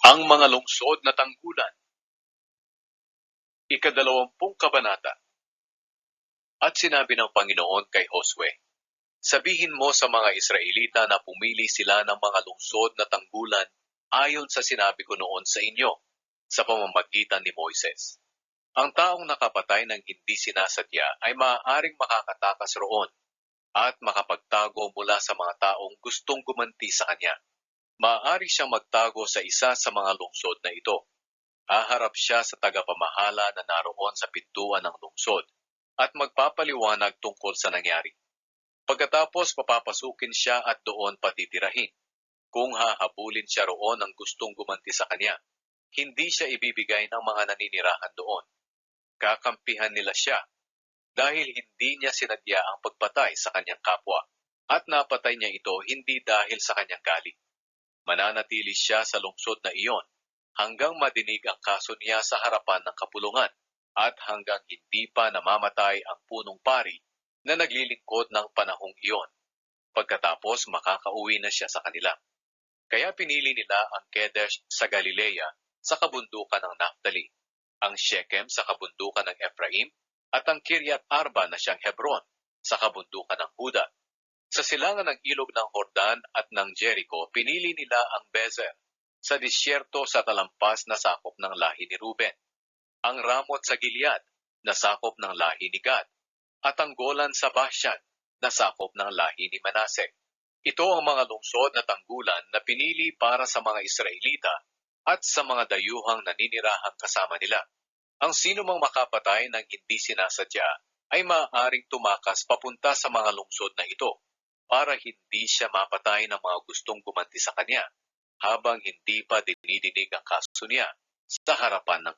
Ang mga lungsod na tanggulan, ika-20 kabanata. At sinabi ng Panginoon kay Josue, sabihin mo sa mga Israelita na pumili sila ng mga lungsod na tanggulan ayon sa sinabi ko noon sa inyo, sa pamamagitan ni Moises. Ang taong nakapatay ng hindi sinasadya ay maaaring makakatakas roon at makapagtago mula sa mga taong gustong gumanti sa kanya. Maaari siyang magtago sa isa sa mga lungsod na ito. Haharap siya sa tagapamahala na naroon sa pintuan ng lungsod at magpapaliwanag tungkol sa nangyari. Pagkatapos papapasukin siya at doon patitirahin. Kung hahabulin siya roon ng gustong gumanti sa kanya, hindi siya ibibigay ng mga naninirahan doon. Kakampihan nila siya dahil hindi niya sinadya ang pagpatay sa kanyang kapwa at napatay niya ito hindi dahil sa kanyang galit. Mananatili siya sa lungsod na iyon hanggang madinig ang kaso niya sa harapan ng kapulungan at hanggang hindi pa namamatay ang punong pari na naglilingkod ng panahong iyon. Pagkatapos makakauwi na siya sa kanila. Kaya pinili nila ang Kedesh sa Galilea sa kabundukan ng Naphtali, ang Shechem sa kabundukan ng Ephraim at ang Kiryat Arba na siyang Hebron sa kabundukan ng Huda. Sa silangan ng ilog ng Jordan at ng Jericho, pinili nila ang Bezer sa disyerto sa talampas na sakop ng lahi ni Ruben, ang Ramot sa Gilead na sakop ng lahi ni Gad, at ang Golan sa Bashan na sakop ng lahi ni Manase. Ito ang mga lungsod na tanggulan na pinili para sa mga Israelita at sa mga dayuhang naninirahang kasama nila. Ang sino mang makapatay ng hindi sinasadya ay maaaring tumakas papunta sa mga lungsod na ito para hindi siya mapatay ng mga gustong gumanti sa kanya habang hindi pa dinidinig ang kaso niya sa harapan ng